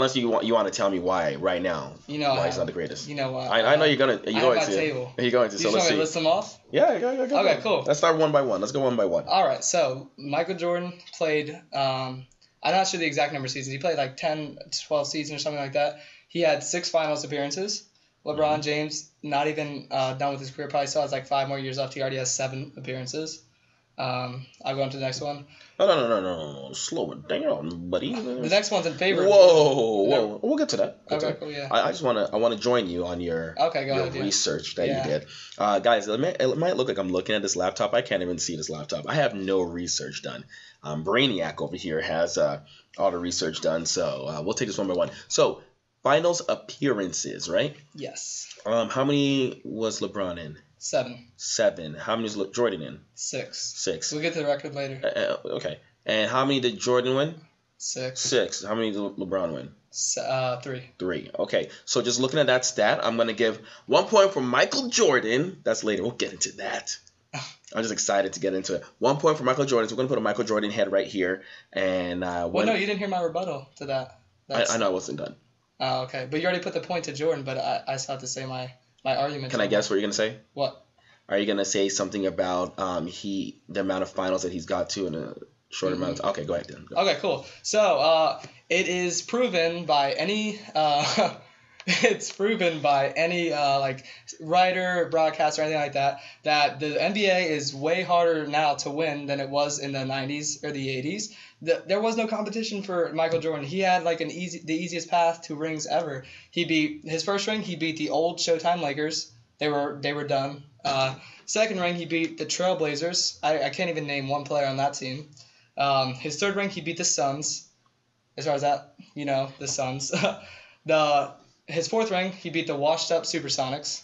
unless you want to tell me why right now. You know why he's not the greatest. You know why? I know you're going to. I have my table. You're going to. Do So you let's want me see. to list them off? Yeah, go. Okay, cool. Let's start one by one. Let's go one by one. All right. So Michael Jordan played. I'm not sure the exact number of seasons. He played like 10, 12 seasons or something like that. He had 6 finals appearances. LeBron James, not even done with his career, probably still has like 5 more years left. He already has 7 appearances. I'll go on to the next one. No. Slow it down, buddy. The next one's in favor. Whoa. We'll get to that. Okay, cool, yeah. I just want to join you on your research that you did. Guys, it might look like I'm looking at this laptop. I can't even see this laptop. I have no research done. Brainiac over here has all the research done, so we'll take this one by one. So, finals appearances, right? Yes. How many was LeBron in? 7. How many was Jordan in? 6. We'll get to the record later. Okay. And how many did Jordan win? 6. How many did LeBron win? 3. 3. Okay. So just looking at that stat, I'm going to give 1 point for Michael Jordan. That's later. We'll get into that. I'm just excited to get into it. 1 point for Michael Jordan. So we're going to put a Michael Jordan head right here. And well, no, you didn't hear my rebuttal to that. I know I wasn't done. Oh, okay. But you already put the point to Jordan, but I still have to say my argument. Can I guess what you're going to say? What? Are you going to say something about the amount of finals that he's got to in a short amount of time? Okay, go ahead then. Okay, cool. So it is proven by any like writer, broadcaster, or anything like that, that the NBA is way harder now to win than it was in the 90s or the 80s. There was no competition for Michael Jordan. He had like the easiest path to rings ever. He beat his first ring. He beat the old Showtime Lakers. They were done. Second ring, he beat the Trailblazers. I can't even name one player on that team. His third ring, he beat the Suns. As far as that, the Suns. His fourth ring, he beat the washed-up Supersonics.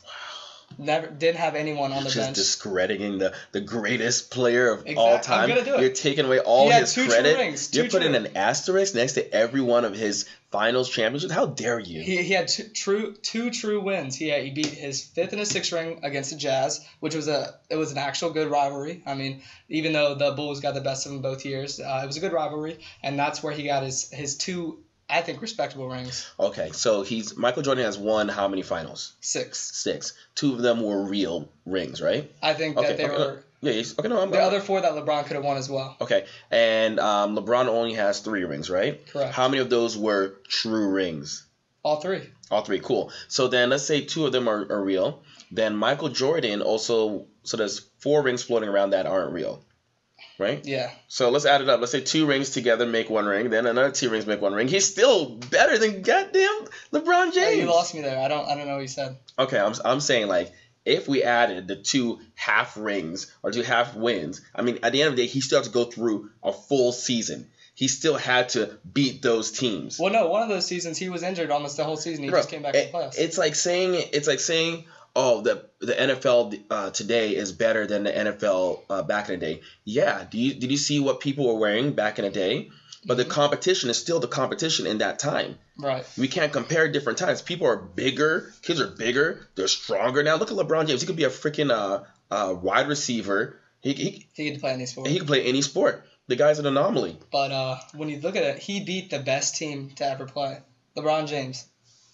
Didn't have anyone on the bench. Just discrediting the greatest player of all time. I'm gonna do it. You're taking away all his credit. True rings. You're putting an asterisk next to every one of his finals championships. How dare you? He had two true wins. He beat his 5th and his 6th ring against the Jazz, which was an actual good rivalry. I mean, even though the Bulls got the best of them both years, it was a good rivalry, and that's where he got his 2, I think, respectable rings. Okay, so Michael Jordan has won how many finals? 6. 2 of them were real rings, right? I think that they were. Yeah. Okay. No. The other 4 that LeBron could have won as well. Okay, and LeBron only has 3 rings, right? Correct. How many of those were true rings? All 3. All 3. Cool. So then let's say 2 of them are real. Then Michael Jordan also. So there's 4 rings floating around that aren't real. Right? Yeah. So let's add it up. Let's say 2 rings together make 1 ring. Then another 2 rings make 1 ring. He's still better than goddamn LeBron James. You lost me there. I don't know what you said. Okay, I'm saying like if we added the 2 half rings or 2 half wins, I mean at the end of the day he still had to go through a full season. He still had to beat those teams. Well, no, one of those seasons he was injured almost the whole season. He just came back in the playoffs. It's like saying. Oh, the NFL today is better than the NFL back in the day. Yeah. Did you see what people were wearing back in the day? But the competition is still the competition in that time. Right. We can't compare different times. People are bigger. Kids are bigger. They're stronger now. Look at LeBron James. He could be a freaking wide receiver. He could play any sport. He could play any sport. The guy's an anomaly. But when you look at it, he beat the best team to ever play. LeBron James.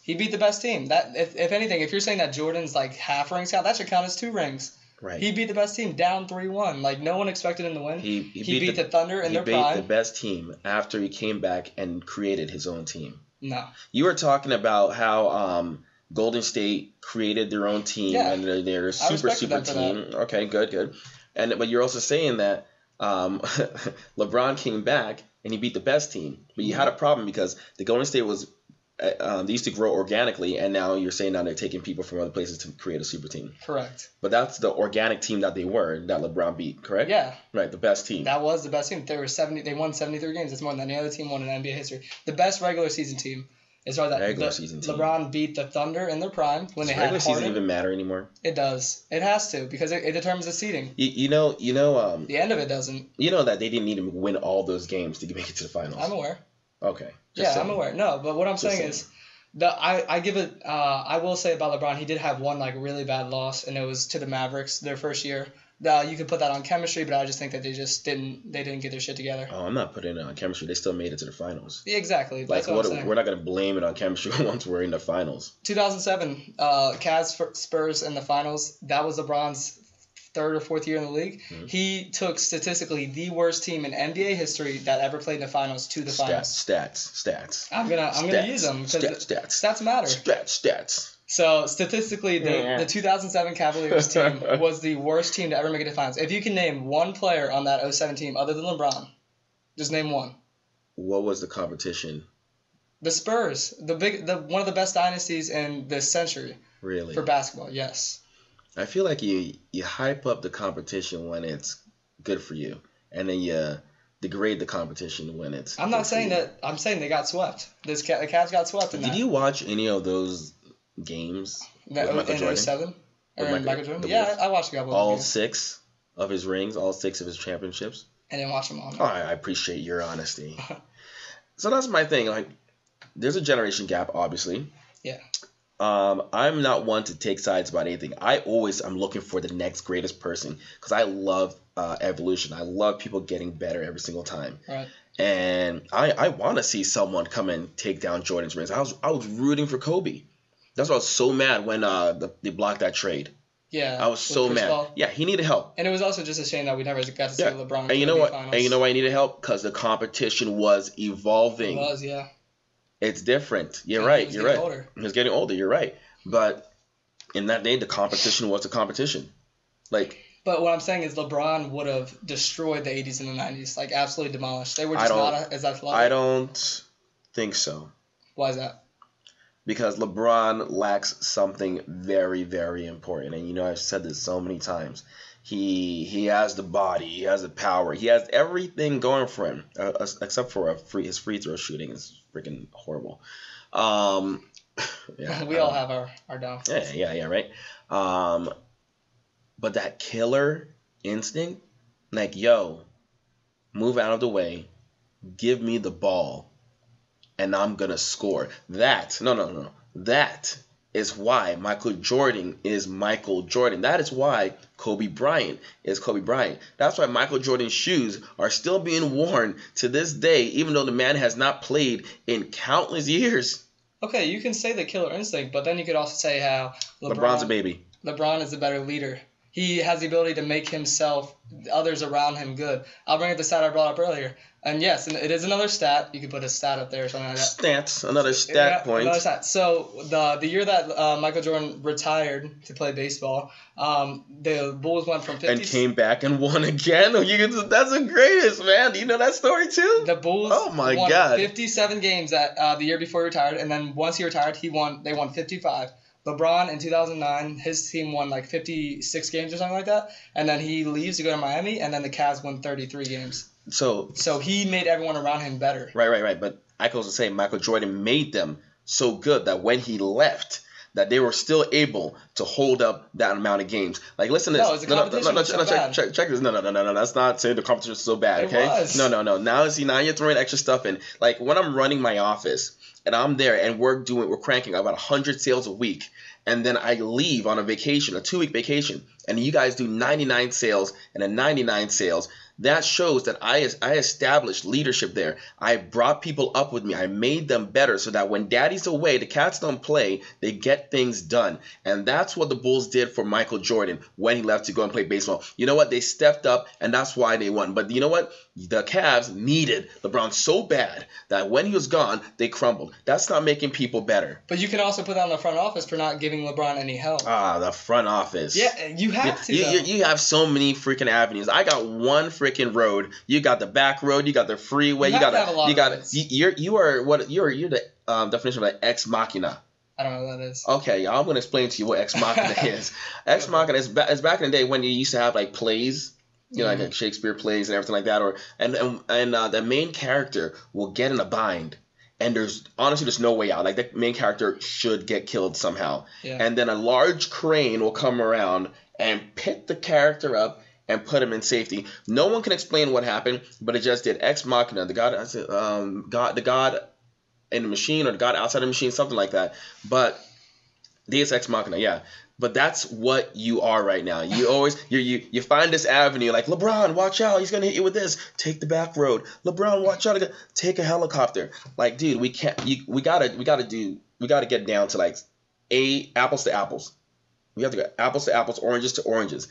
He beat the best team. That if anything, if you're saying that Jordan's like half rings count, that should count as 2 rings. Right. He beat the best team down 3-1. Like no one expected him to win. He beat the Thunder in their prime. He beat the best team after he came back and created his own team. No. You were talking about how Golden State created their own team and they're a super team. Okay, good. But you're also saying that LeBron came back and he beat the best team. But you had a problem because the Golden State was they used to grow organically, and now you're saying now they're taking people from other places to create a super team. Correct. But that's the organic team that they were, that LeBron beat, correct? Yeah. Right, the best team. That was the best team. They won 73 games. That's more than any other team won in NBA history. The best regular season team. As far as that, season team. LeBron beat the Thunder in their prime when they had Harden. Does regular season even matter anymore? It does. It has to because it determines the seeding. You know. The end of it doesn't. You know that they didn't need to win all those games to make it to the finals. I'm aware. Okay. I'm aware. No, but what I'm saying is, I will say about LeBron, he did have one like really bad loss, and it was to the Mavericks their first year. You could put that on chemistry, but I just think that they didn't get their shit together. Oh, I'm not putting it on chemistry. They still made it to the finals. Yeah, exactly. That's what I'm saying. We're not going to blame it on chemistry once we're in the finals. 2007, Cavs Spurs in the finals. That was LeBron's third or fourth year in the league. Mm-hmm. He took statistically the worst team in NBA history that ever played in the finals to the finals. Stats. I'm gonna use them because stats matter. Stats. So statistically, the 2007 Cavaliers team was the worst team to ever make it to finals. If you can name one player on that 07 team other than LeBron, just name one. What was the competition? The Spurs, one of the best dynasties in this century. Really? For basketball, yes. I feel like you hype up the competition when it's good for you, and then you degrade the competition when it's. I'm not saying that. I'm saying they got swept. The Cavs got swept. Did you watch any of those games? That in 07? Or in Michael Jordan? Yeah, I watched a couple of games. 6 of his rings, all 6 of his championships. I didn't watch them all. No. Oh, I appreciate your honesty. So that's my thing. Like, there's a generation gap, obviously. Yeah. I'm not one to take sides about anything. I'm looking for the next greatest person because I love evolution. I love people getting better every single time. Right. And I want to see someone come and take down Jordan's rings. I was rooting for Kobe. That's why I was so mad when they blocked that trade. Yeah. I was so mad. Paul. Yeah, he needed help. And it was also just a shame that we never got to see LeBron. And you know what? Finals. And you know why he needed help? Because the competition was evolving. It was, yeah. It's different. You're right. He was getting older. You're right. But in that day, the competition was the competition. But what I'm saying is LeBron would have destroyed the 80s and the 90s, like absolutely demolished. They were just not as athletic. I don't think so. Why is that? Because LeBron lacks something very, very important. And, I've said this so many times. He has the body. He has the power. He has everything going for him, except for his free throw shooting is freaking horrible. We all have our downfalls. Yeah, right. But that killer instinct, move out of the way, give me the ball, and I'm gonna score. That is why Michael Jordan is Michael Jordan. That is why Kobe Bryant is Kobe Bryant. That's why Michael Jordan's shoes are still being worn to this day, even though the man has not played in countless years. Okay, you can say the killer instinct, but then you could also say how LeBron's a baby. LeBron is a better leader. He has the ability to make himself, others around him good. I'll bring up the stat I brought up earlier. And yes, it is another stat. You could put a stat up there or something like that. Stats, another stat point. Another stat. So the year that Michael Jordan retired to play baseball, the Bulls went from 50... And came back and won again? That's the greatest, man. Do you know that story too? The Bulls won 57 games the year before he retired. And then once he retired, they won 55. LeBron in 2009, his team won 56 games or something like that. And then he leaves to go to Miami, and then the Cavs won 33 games. So he made everyone around him better. Right. But I can also say Michael Jordan made them so good that when he left, that they were still able to hold up that amount of games. Listen to this. Check this. No. That's not saying the competition is so bad, okay? It was. No. Now you're throwing extra stuff in. When I'm running my office, and I'm there, and we're cranking about 100 sales a week, and then I leave on a vacation, a 2-week vacation, and you guys do 99 sales and then 99 sales. That shows that I established leadership there. I brought people up with me. I made them better so that when daddy's away, the cats don't play, they get things done. And that's what the Bulls did for Michael Jordan when he left to go and play baseball. You know what? They stepped up, and that's why they won. But you know what? The Cavs needed LeBron so bad that when he was gone, they crumbled. That's not making people better. But you can also put that on the front office for not giving LeBron any help. The front office. Yeah, you have to. You have so many freaking avenues. I got one freaking road. You got the back road. You got the freeway. You are you're the definition of an ex machina. I don't know what that is. Okay, I'm gonna explain to you what ex machina is. Ex machina is back in the day when you used to have plays. Like Shakespeare plays and everything like that, and the main character will get in a bind, and there's no way out. The main character should get killed somehow, and then a large crane will come around and pick the character up and put him in safety. No one can explain what happened, but it just did. Ex machina, the god in the machine, or the god outside the machine, something like that. But Deus Ex Machina, yeah. But that's what you are right now. You always you find this avenue like LeBron, watch out, he's gonna hit you with this. Take the back road. LeBron, watch out, take a helicopter. Like, dude, we can't. We gotta get down to like apples to apples. We have to go apples to apples, oranges to oranges.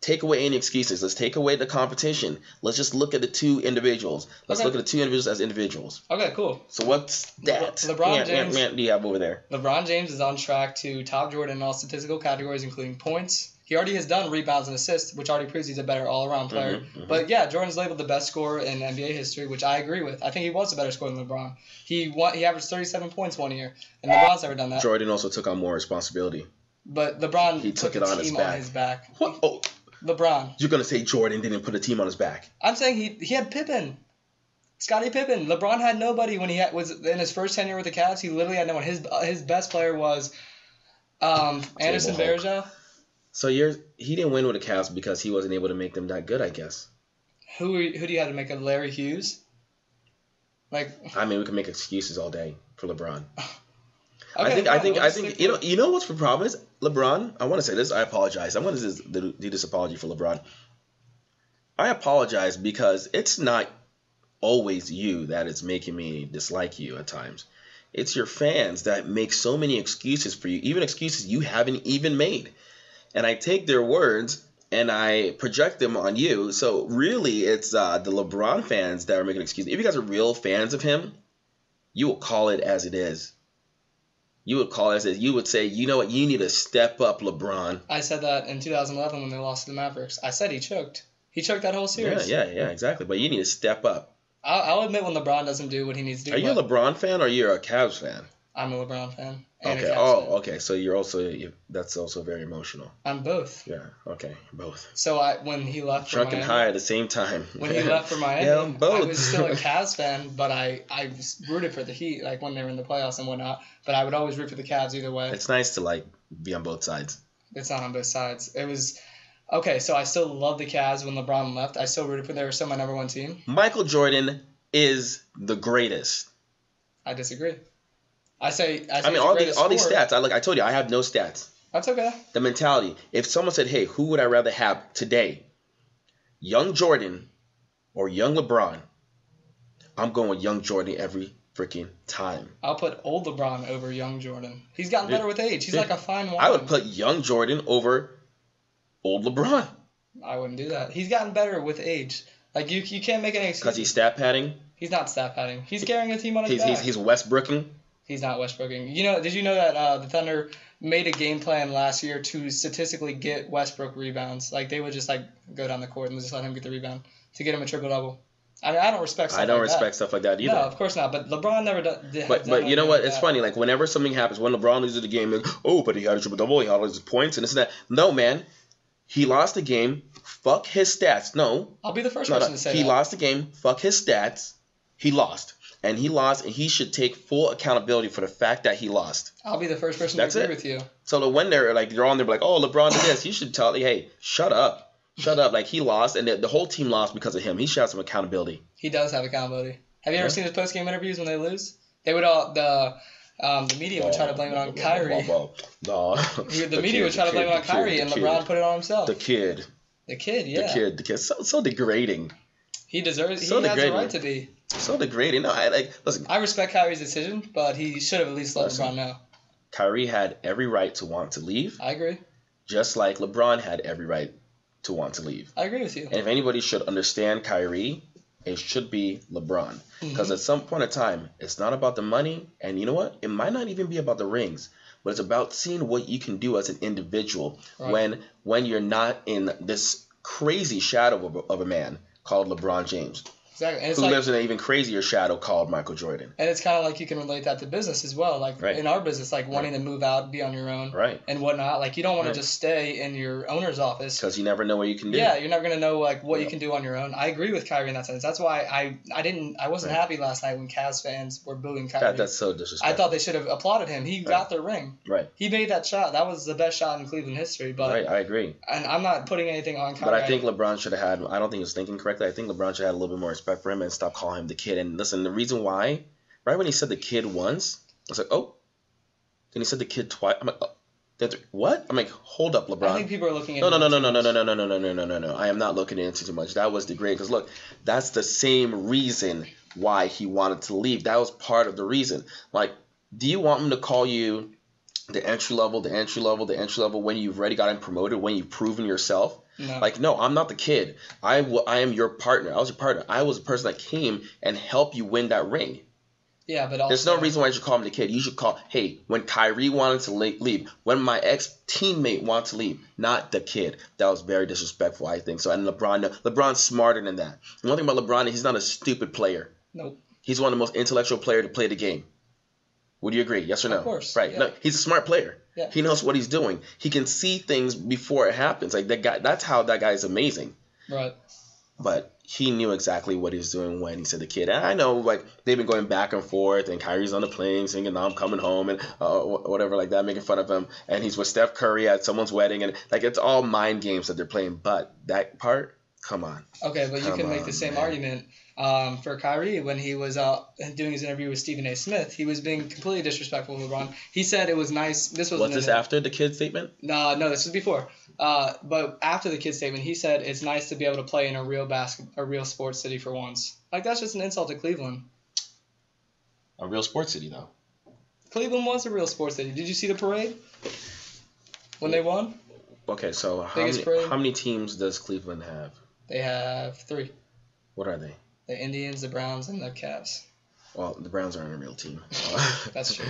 Take away any excuses. Let's take away the competition. Let's just look at the two individuals. Let's look at the two individuals as individuals. Okay, cool. So what's that? LeBron James. Do you have over there? LeBron James is on track to top Jordan in all statistical categories, including points. He already has done rebounds and assists, which already proves he's a better all-around player. But yeah, Jordan's labeled the best scorer in NBA history, which I agree with. I think he was a better scorer than LeBron. He averaged 37 points one year, and LeBron's never done that. Jordan also took on more responsibility. But LeBron took it on his back. What? Oh. LeBron. You're going to say Jordan didn't put a team on his back. I'm saying he had Pippen. Scottie Pippen. LeBron had nobody when was in his first tenure with the Cavs. He literally had no one. His best player was Anderson Varejao. So he didn't win with the Cavs because he wasn't able to make them that good, I guess. Who do you have to make? Larry Hughes? Like, I mean, we can make excuses all day for LeBron. Okay, I think you know what's the problem is LeBron. I want to say this. I apologize. I want to do this apology for LeBron. I apologize because it's not always you that is making me dislike you at times. It's your fans that make so many excuses for you, even excuses you haven't even made. And I take their words and I project them on you. So really, it's the LeBron fans that are making excuses. If you guys are real fans of him, you will call it as it is. You would call it as this. You would say, you know what? You need to step up, LeBron. I said that in 2011 when they lost to the Mavericks. I said he choked. He choked that whole series. Yeah, exactly. But you need to step up. I'll admit when LeBron doesn't do what he needs to do. Are you a LeBron fan or you're a Cavs fan? I'm a LeBron fan. And okay. A Cavs fan. Okay. So you're also that's also very emotional. I'm both. Yeah. Okay. Both. So when he left for Miami, drunk and high at the same time. When he left for Miami, yeah, I'm both. I was still a Cavs fan, but I rooted for the Heat, like when they were in the playoffs and whatnot. But I would always root for the Cavs either way. It's nice to be on both sides. It's not on both sides. It was. Okay, so I still love the Cavs when LeBron left. I still rooted for them. They were still my number one team. Michael Jordan is the greatest. I disagree. I mean, all these stats. I told you, I have no stats. That's okay. The mentality. If someone said, hey, who would I rather have today? Young Jordan or young LeBron? I'm going with young Jordan every freaking time. I'll put old LeBron over young Jordan. He's gotten better with age. He's like a fine wine. I would put young Jordan over old LeBron. I wouldn't do that. He's gotten better with age. Like, you can't make any excuses. Because he's stat padding? He's not stat padding. He's carrying a team on his back. He's Westbrooking? He's not Westbrooking. Did you know that the Thunder made a game plan last year to statistically get Westbrook rebounds? Like, they would just go down the court and just let him get the rebound to get him a triple-double. I mean, I don't respect stuff like that. I don't respect stuff like that either. No, of course not. But LeBron never did. But you know what? It's funny. Like, whenever something happens, when LeBron loses the game, but he had a triple-double, he had all his points and this and that. No, man. He lost the game. Fuck his stats. No. I'll be the first person to say that. He lost the game. Fuck his stats. He lost. And he lost, and he should take full accountability for the fact that he lost. I'll be the first person to agree with you. So when they're on there, oh, LeBron did this, you should tell, hey, shut up. Shut up. Like, he lost, and the whole team lost because of him. He should have some accountability. He does have accountability. Have you ever seen his post-game interviews when they lose? They would all, the media would try to blame it on Kyrie. The media would try to blame it on Kyrie, and LeBron put it on himself. The kid, yeah. The kid. So degrading. He deserves. He has the right to be. So degrading. No, listen. I respect Kyrie's decision, but he should have at least let LeBron know. Kyrie had every right to want to leave. I agree. Just like LeBron had every right to want to leave. I agree with you. And if anybody should understand Kyrie, it should be LeBron. Because at some point in time, it's not about the money. And you know what? It might not even be about the rings. But it's about seeing what you can do as an individual when you're not in this crazy shadow of a man called LeBron James. Exactly. And who lives in an even crazier shadow called Michael Jordan. And it's kind of like you can relate that to business as well. Like in our business, wanting to move out, be on your own, and whatnot. Like, you don't want to just stay in your owner's office. Because you never know what you can do. Yeah, you're never going to know what you can do on your own. I agree with Kyrie in that sense. That's why I wasn't happy last night when Cavs fans were booing Kyrie. That's so disrespectful. I thought they should have applauded him. He got the ring. Right. He made that shot. That was the best shot in Cleveland history. But I agree. And I'm not putting anything on Kyrie. But I think LeBron should have had, I don't think he was thinking correctly. I think LeBron should have had a little bit more respect for him and stop calling him the kid. And listen, the reason why, right when he said the kid once, I was like, oh. Then he said the kid twice. I'm like, oh. What? I'm like, hold up, LeBron. I think people are looking into No. I am not looking into too much. That was the grade. Because look, that's the same reason why he wanted to leave. That was part of the reason. Like, do you want him to call you the entry level when you've already gotten promoted, when you've proven yourself? No. Like, no, I'm not the kid. I am your partner. I was your partner. I was the person that came and helped you win that ring. Yeah, but also, there's no reason why you should call him the kid. You should call, hey, when Kyrie wanted to leave, when my ex-teammate wanted to leave, not the kid. That was very disrespectful, I think. So, and LeBron's smarter than that. The one thing about LeBron is he's not a stupid player. Nope. He's one of the most intellectual players to play the game. Would you agree? Yes or no? Of course. Right. Yeah. No, he's a smart player. Yeah. He knows what he's doing. He can see things before it happens. Like that guy. That's how that guy is amazing. Right. But he knew exactly what he was doing when he said the kid. And I know, like, they've been going back and forth, and Kyrie's on the plane singing, "I'm coming home," and whatever like that, making fun of him. And he's with Steph Curry at someone's wedding, and like it's all mind games that they're playing. But that part, come on. Okay, but you can make the same argument for Kyrie when he was doing his interview with Stephen A. Smith. He was being completely disrespectful to LeBron. He said it was nice. Was this after the kid statement? No, this was before. But after the kid statement, he said it's nice to be able to play in a real sports city for once. Like, that's just an insult to Cleveland. A real sports city, though. Cleveland was a real sports city. Did you see the parade when they won? Okay, so how many teams does Cleveland have? They have 3. What are they? The Indians, the Browns, and the Cavs. Well, the Browns aren't a real team. That's true.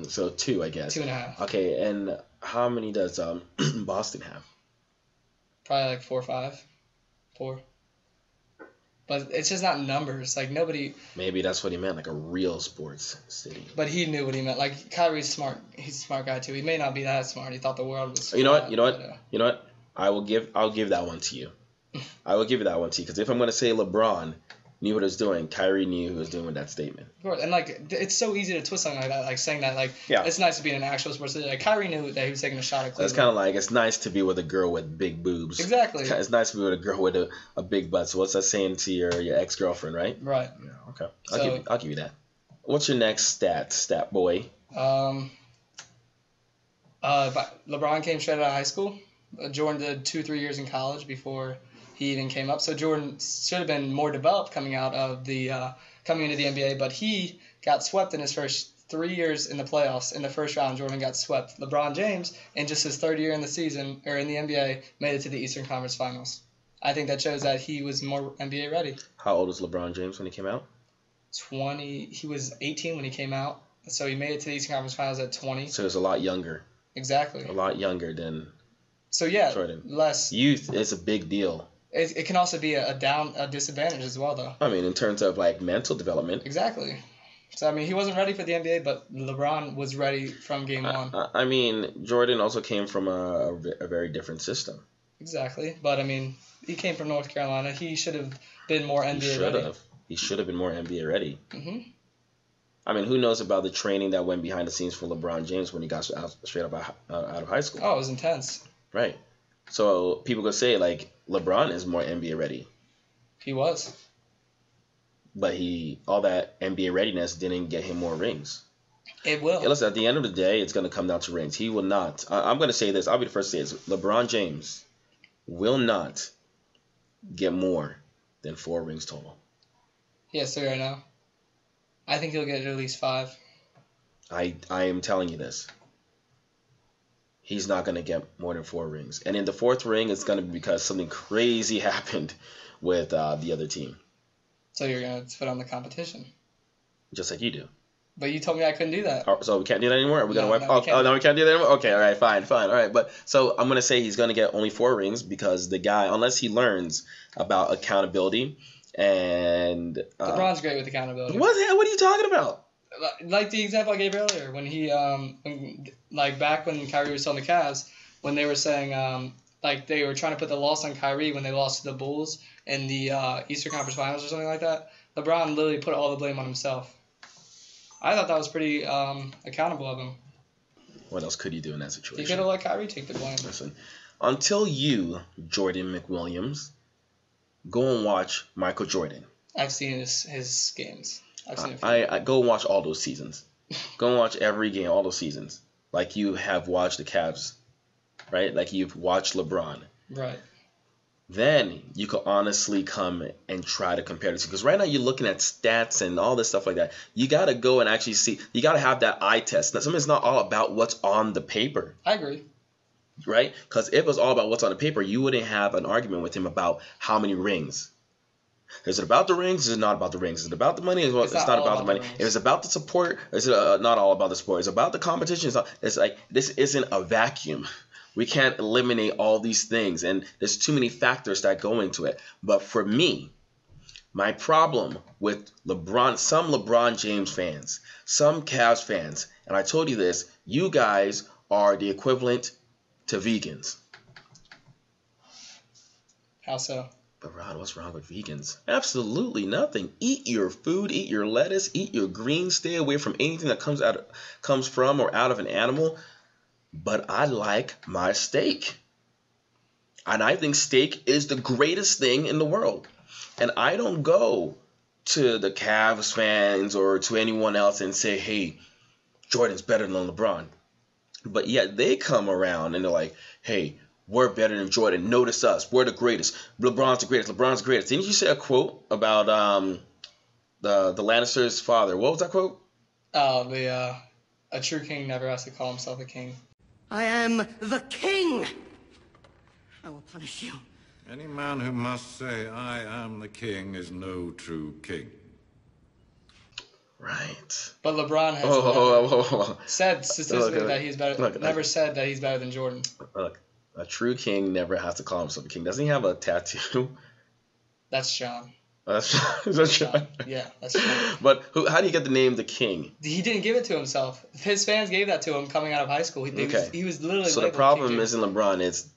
So 2, I guess. 2.5. Okay, and how many does Boston have? Probably like 4 or 5. 4. But it's just not numbers. Like, nobody... Maybe that's what he meant, like a real sports city. But he knew what he meant. Like, Kyrie's smart. He's a smart guy, too. He may not be that smart. He thought the world was... You know what? I'll give that one to you. I will give you that one to you, because if I'm going to say LeBron knew what he was doing, Kyrie knew who was doing with that statement. Of course, and like it's so easy to twist something like that, like saying that it's nice to be in an actual sports city. Like Kyrie knew that he was taking a shot at Cleveland. That's kind of like it's nice to be with a girl with big boobs. Exactly. It's nice to be with a girl with a big butt. So what's that saying to your ex-girlfriend, right? Right. Yeah. Okay. I'll give you that. What's your next stat boy? But LeBron came straight out of high school. Jordan did 2-3 years in college before he even came up. So Jordan should have been more developed coming into the NBA, but he got swept in his first 3 years in the playoffs. In the first round, Jordan got swept. LeBron James, in just his third year in the season or in the NBA, made it to the Eastern Conference Finals. I think that shows that he was more NBA ready. How old was LeBron James when he came out? 20. He was 18 when he came out, so he made it to the Eastern Conference Finals at 20. So he was a lot younger. Exactly. A lot younger than. So yeah, Jordan. Less. Youth is a big deal. It can also be a disadvantage as well, though. I mean, in terms of like mental development. Exactly. So I mean, he wasn't ready for the NBA, but LeBron was ready from game one. I mean, Jordan also came from a very different system. Exactly, but I mean, he came from North Carolina. He should have been more NBA ready. He should have been more NBA ready. Mhm. I mean, who knows about the training that went behind the scenes for LeBron James when he got straight up out of high school? Oh, it was intense. Right. So people could say like LeBron is more NBA ready. He was. But all that NBA readiness didn't get him more rings. It will. Yeah, listen, at the end of the day, it's going to come down to rings. He will not. I'm going to say this. I'll be the first to say this. LeBron James will not get more than 4 rings total. Yes, sir, right now. I think he'll get at least 5. I am telling you this. He's not going to get more than 4 rings. And in the 4th ring, it's going to be because something crazy happened with the other team. So you're going to put on the competition. Just like you do. But you told me I couldn't do that. So we can't do that anymore? Are we going to wipe? No, we can't do that anymore? Okay, all right, fine. All right, but so I'm going to say he's going to get only 4 rings because the guy, unless he learns about accountability and... LeBron's great with accountability. What are you talking about? Like the example I gave earlier, when he, back when Kyrie was on the Cavs, when they were saying, they were trying to put the loss on Kyrie when they lost to the Bulls in the Eastern Conference Finals or something like that, LeBron literally put all the blame on himself. I thought that was pretty accountable of him. What else could he do in that situation? He could have let Kyrie take the blame. Listen, until you, Jordan McWilliams, go and watch Michael Jordan. I've seen his games. I've seen I go and watch all those seasons. Go and watch every game, all those seasons. like you have watched the Cavs, right? Like you've watched LeBron. Right. Then you could honestly come and try to compare this. Because right now you're looking at stats and all this stuff like that. You got to go and actually see. You got to have that eye test. Now, sometimes it's not all about what's on the paper. I agree. Right? Because if it was all about what's on the paper, you wouldn't have an argument with him about how many rings. Is it about the rings? Is it not about the rings? Is it about the money? It's not about the money. If it's about the support, is it not all about the sport? It's about the competition. It's like this isn't a vacuum. We can't eliminate all these things, and there's too many factors that go into it. But for me, my problem with some LeBron James fans, some Cavs fans, and I told you this, you guys are the equivalent to vegans. How so? But Rod, what's wrong with vegans? Absolutely nothing. Eat your food, eat your lettuce, eat your greens, stay away from anything that comes from or out of an animal. But I like my steak. And I think steak is the greatest thing in the world. And I don't go to the Cavs fans or to anyone else and say, hey, Jordan's better than LeBron. But yet they come around and they're like, hey, we're better than Jordan. Notice us. We're the greatest. LeBron's the greatest. LeBron's the greatest. Didn't you say a quote about the Lannisters' father? What was that quote? Oh, a true king never has to call himself a king. I am the king. I will punish you. Any man who must say, I am the king, is no true king. Right. But LeBron has said statistically that he's better. Never said that he's better than Jordan. Look, a true king never has to call himself a king. Doesn't he have a tattoo? That's Sean. Is that Sean? Yeah, that's Sean. But how do you get the name the king? He didn't give it to himself. His fans gave that to him coming out of high school. He was literally. So the problem isn't LeBron; it's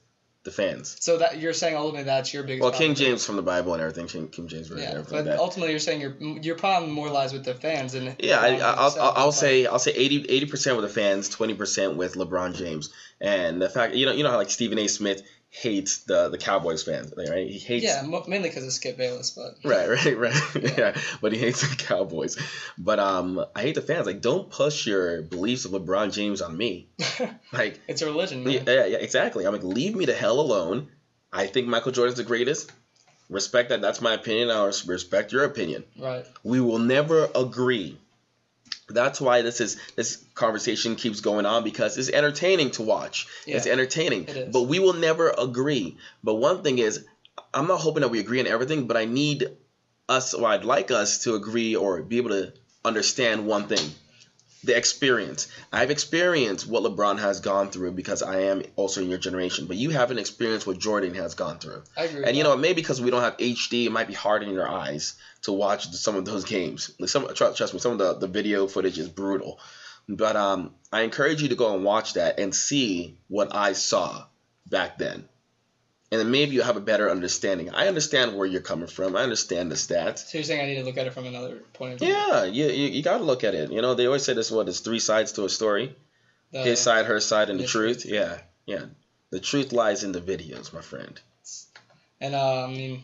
the fans. So that you're saying ultimately that's your biggest. Well, problem. King James from the Bible and everything. King James version. Yeah, everything but ultimately you're saying your problem more lies with the fans and. Yeah, I'll say 80% with the fans, 20% with LeBron James, and the fact you know how like Stephen A. Smith hates the Cowboys fans, right? He hates. Yeah, mainly because of Skip Bayless, but. Right. Yeah, but he hates the Cowboys. But I hate the fans. Like, don't push your beliefs of LeBron James on me. Like, it's a religion, man. Yeah, exactly. I'm like, leave me the hell alone. I think Michael Jordan's the greatest. Respect that. That's my opinion. I'll respect your opinion. Right. We will never agree. That's why this conversation keeps going on, because it's entertaining to watch. Yeah, it's entertaining. It is. But we will never agree. But one thing is, I'm not hoping that we agree on everything, but I'd like us to agree or be able to understand one thing. The experience. I've experienced what LeBron has gone through because I am also in your generation, but you haven't experienced what Jordan has gone through. I agree. And you know, maybe because we don't have HD, it might be hard in your eyes to watch some of those games. Like trust me, some of the video footage is brutal. But I encourage you to go and watch that and see what I saw back then. And then maybe you'll have a better understanding. I understand where you're coming from. I understand the stats. So you're saying I need to look at it from another point of view? Yeah, you got to look at it. You know, they always say there's three sides to a story. His side, her side, and the truth. Yeah. The truth lies in the videos, my friend. And, I mean,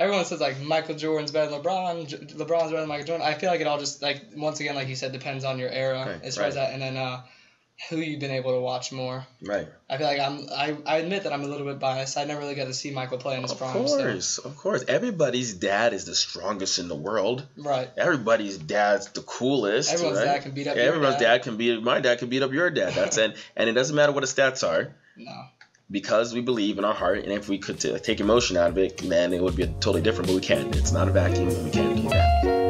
everyone says, like, Michael Jordan's better than LeBron. LeBron's better than Michael Jordan. I feel like it all just, like, once again, like you said, depends on your era as far as that. And then who you've been able to watch more. Right. I feel like I admit that I'm a little bit biased. I never really got to see Michael play in his prime. Of course. Everybody's dad is the strongest in the world. Right. Everybody's dad's the coolest. Everyone's dad can beat up your dad. Everyone's dad can beat my dad can beat up your dad. That's it. And it doesn't matter what the stats are. No. Because we believe in our heart, and if we could take emotion out of it, then it would be totally different. But we can't. It's not a vacuum, and we can't do that.